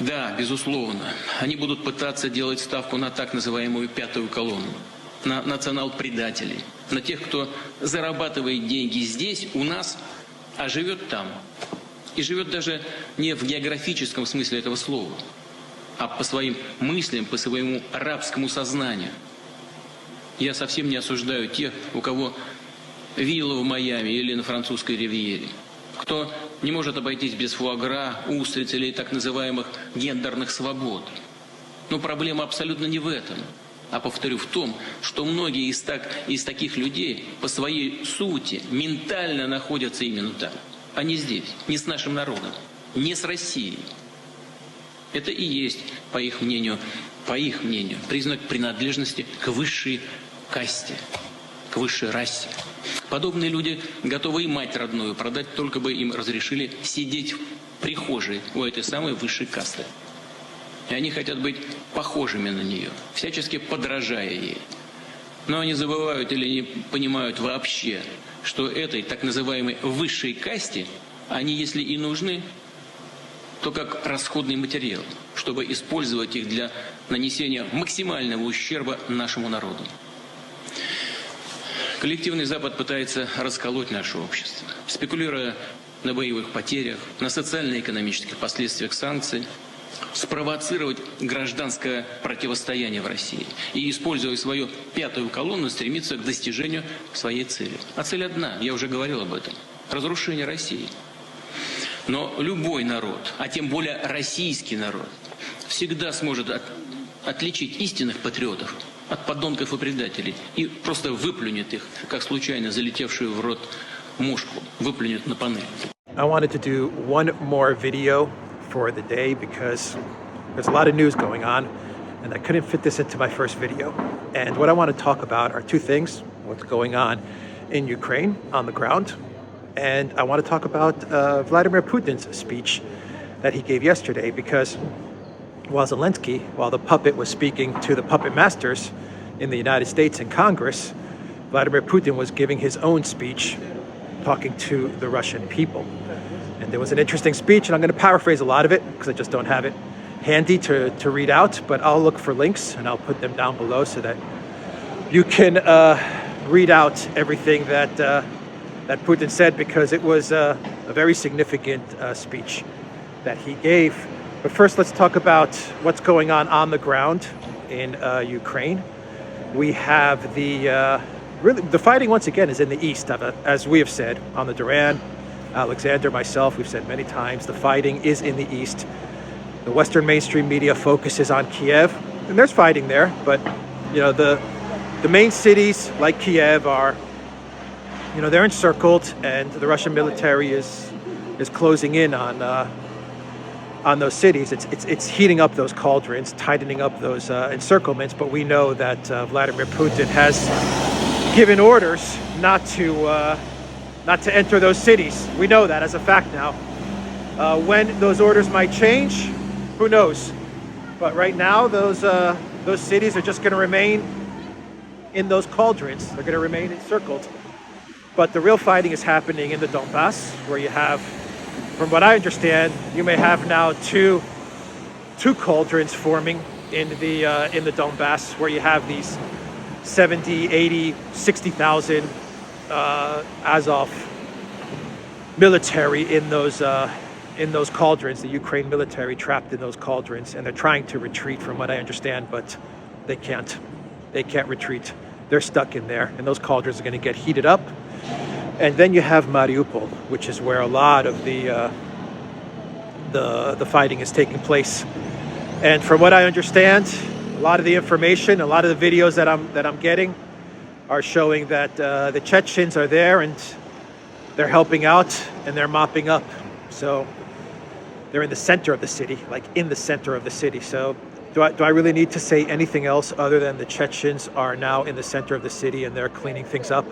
Да, безусловно, они будут пытаться делать ставку на так называемую пятую колонну, на национал-предателей, на тех, кто зарабатывает деньги здесь, у нас, а живет там. И живет даже не в географическом смысле этого слова, а по своим мыслям, по своему рабскому сознанию. Я совсем не осуждаю тех, у кого вилла в Майами или на французской ривьере, кто не может обойтись без фуагра, устриц или так называемых гендерных свобод. Но проблема абсолютно не в этом, а, повторю, в том, что многие из таких людей по своей сути ментально находятся именно там, а не здесь, не с нашим народом, не с Россией. Это и есть, по их мнению, признак принадлежности к высшей касте, к высшей расе. Подобные люди готовы и мать родную продать, только бы им разрешили сидеть в прихожей у этой самой высшей касты. И они хотят быть похожими на нее, всячески подражая ей. Но они забывают или не понимают вообще, что этой так называемой высшей касте они, если и нужны, то как расходный материал, чтобы использовать их для нанесения максимального ущерба нашему народу. Коллективный Запад пытается расколоть наше общество, спекулируя на боевых потерях, на социально-экономических последствиях санкций, спровоцировать гражданское противостояние в России и, используя свою пятую колонну, стремиться к достижению своей цели. А цель одна, я уже говорил об этом – разрушение России. Но любой народ, а тем более российский народ, всегда сможет отличить истинных патриотов от подонков и предателей и просто выплюнет их, как случайно залетевшую в рот мушку, выплюнет на панель. I wanted to do one more video for the day because there's a lot of news going on and I couldn't fit this into my first video. And what I want to talk about are two things: what's going on in Ukraine on the ground, and I want to talk about Vladimir Putin's speech that he gave yesterday, because while Zelensky, while the puppet was speaking to the puppet masters in the United States in Congress, Vladimir Putin was giving his own speech, talking to the Russian people. And there was an interesting speech, and I'm going to paraphrase a lot of it because I just don't have it handy to read out, but I'll look for links and I'll put them down below so that you can read out everything that Putin said, because it was a very significant speech that he gave. But first, let's talk about what's going on the ground in Ukraine. We have the fighting once again is in the east, as we have said on the Duran. Alexander, myself, we've said many times, the fighting is in the east. The Western mainstream media focuses on Kiev, and there's fighting there, but you know the main cities like Kiev are, you know, they're encircled, and the Russian military is closing in on those cities. It's heating up those cauldrons, tightening up those encirclements. But we know that Vladimir Putin has given orders not to enter those cities. We know that as a fact now. When those orders might change, who knows? But right now, those cities are just going to remain in those cauldrons. They're going to remain encircled. But the real fighting is happening in the Donbass, where you have, from what I understand, you may have now two cauldrons forming in the Donbass, where you have these 70, 80, 60,000 Azov military in those cauldrons, the Ukraine military trapped in those cauldrons, and they're trying to retreat, from what I understand, but they can't retreat. They're stuck in there, and those cauldrons are going to get heated up. And then you have Mariupol, which is where a lot of the fighting is taking place. And from what I understand, a lot of the information, a lot of the videos that I'm getting are showing that the Chechens are there and they're helping out and they're mopping up. So they're in the center of the city, like in the center of the city. So do I really need to say anything else other than the Chechens are now in the center of the city and they're cleaning things up?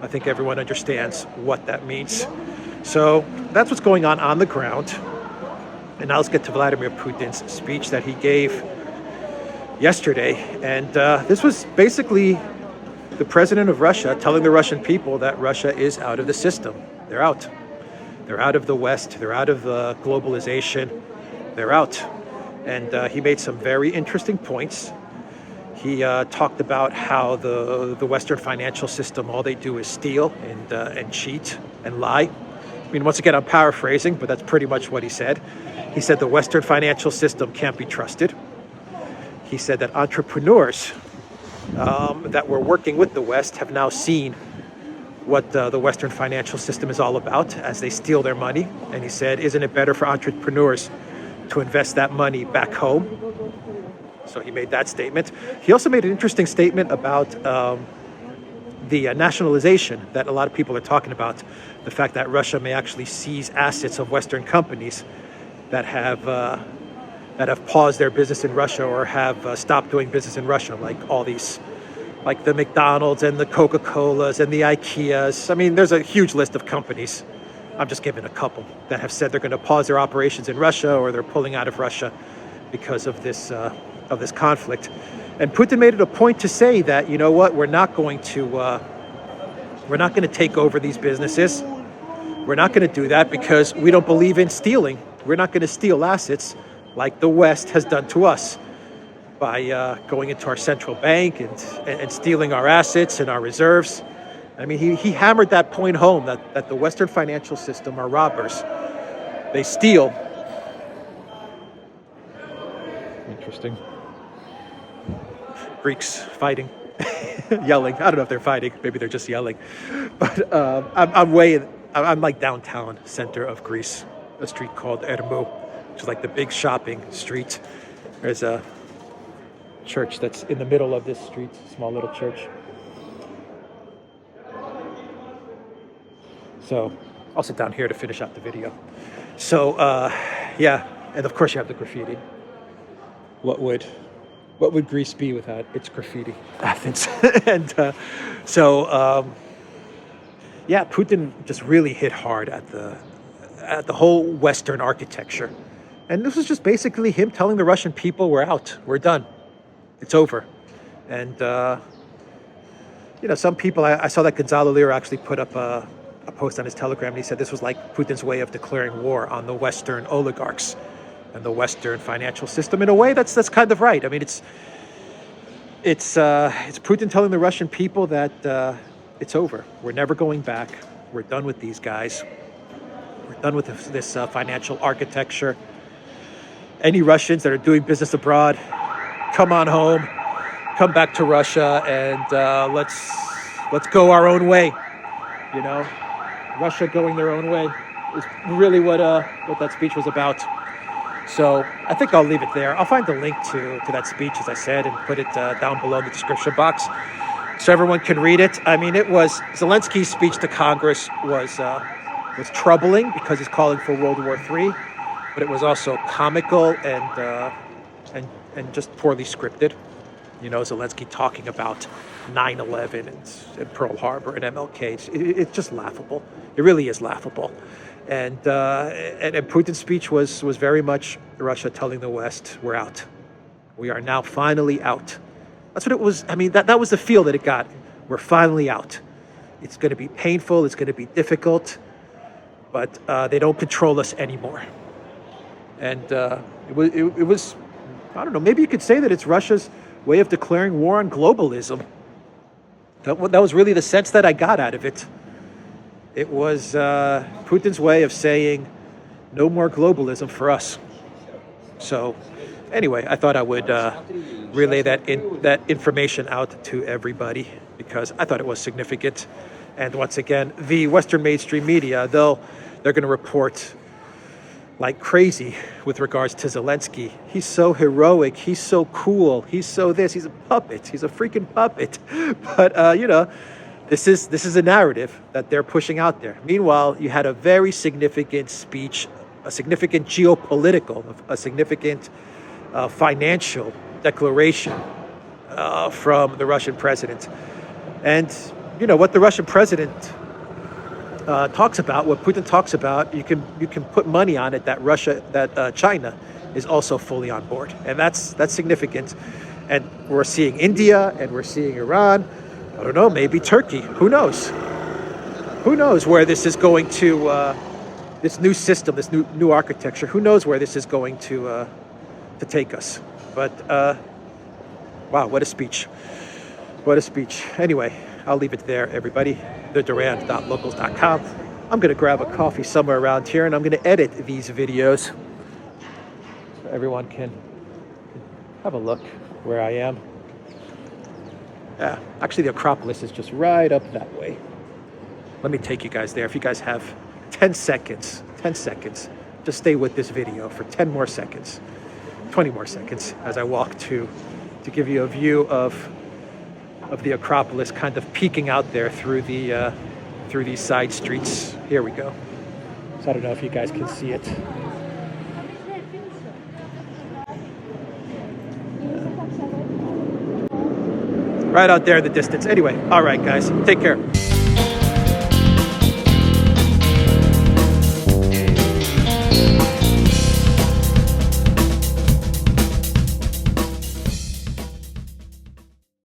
I think everyone understands what that means. So that's what's going on the ground. And now let's get to Vladimir Putin's speech that he gave yesterday. And this was basically the president of Russia telling the Russian people that Russia is out of the system. They're out. They're out of the West. They're out of globalization. They're out. And he made some very interesting points. He talked about how the Western financial system, all they do is steal and cheat and lie. I mean, once again, I'm paraphrasing, but that's pretty much what he said. He said the Western financial system can't be trusted. He said that entrepreneurs that were working with the West have now seen what the Western financial system is all about as they steal their money. And he said, isn't it better for entrepreneurs to invest that money back home? So he made that statement. He also made an interesting statement about the nationalization that a lot of people are talking about, the fact that Russia may actually seize assets of Western companies that have paused their business in Russia or have stopped doing business in Russia, like all these, like the McDonald's and the Coca-Colas and the IKEAs. I mean, there's a huge list of companies. I'm just giving a couple that have said they're going to pause their operations in Russia or they're pulling out of Russia because of this conflict. And Putin made it a point to say that, you know what, we're not going to take over these businesses. We're not going to do that because we don't believe in stealing. We're not going to steal assets like the West has done to us by going into our central bank and stealing our assets and our reserves. I mean, he hammered that point home that the Western financial system are robbers. They steal. Interesting. Greeks fighting, yelling. I don't know if they're fighting. Maybe they're just yelling. But I'm like downtown center of Greece, a street called ETHEREUM, which is like the big shopping street. There's a church that's in the middle of this street, small little church. So I'll sit down here to finish out the video. So yeah, and of course you have the graffiti. What would Greece be without its graffiti? Athens. And yeah, Putin just really hit hard at the whole Western architecture. And this was just basically him telling the Russian people, we're out, we're done, it's over. And you know, some people, I saw that Gonzalo Lira actually put up a post on his Telegram, and he said this was like Putin's way of declaring war on the Western oligarchs and the Western financial system. In a way, that's kind of right. I mean, it's Putin telling the Russian people that it's over. We're never going back. We're done with these guys. We're done with this financial architecture. Any Russians that are doing business abroad, come on home, come back to Russia, and let's go our own way. You know, Russia going their own way is really what that speech was about. So I think I'll leave it there. I'll find the link to that speech, as I said, and put it down below in the description box so everyone can read it. I mean, it was Zelensky's speech to Congress was troubling because he's calling for World War III, but it was also comical and just poorly scripted. You know, Zelensky talking about 9/11 and Pearl Harbor and MLK. It's just laughable. It really is laughable. And Putin's speech was very much Russia telling the West, we're out. We are now finally out. That's what it was. I mean, that was the feel that it got. We're finally out. It's going to be painful. It's going to be difficult. But they don't control us anymore. And it was, I don't know, maybe you could say that it's Russia's way of declaring war on globalism. That was really the sense that I got out of it. It was Putin's way of saying no more globalism for us. So anyway, I thought I would relay that information out to everybody because I thought it was significant. And once again, the Western mainstream media, they're going to report like crazy with regards to Zelensky. He's so heroic. He's so cool. He's so this. He's a puppet. He's a freaking puppet. But you know, this is a narrative that they're pushing out there. Meanwhile, you had a very significant speech, a significant geopolitical, a significant financial declaration from the Russian president. And you know what the Russian president talks about, what Putin talks about, you can put money on it that China is also fully on board, and that's significant. And we're seeing India, and we're seeing Iran. I don't know, maybe Turkey. Who knows? Who knows where this is going to? This new system, this new architecture. Who knows where this is going to to take us. But wow, what a speech. What a speech. Anyway, I'll leave it there, everybody. Duran.locals.com. I'm going to grab a coffee somewhere around here, and I'm going to edit these videos so everyone can have a look where I am. Yeah, actually, the Acropolis is just right up that way. Let me take you guys there. If you guys have 10 seconds, just stay with this video for 10 more seconds, 20 more seconds as I walk to give you a view of the Acropolis kind of peeking out there through these side streets. Here we go. So I don't know if you guys can see it. Right out there in the distance. Anyway, all right, guys, take care.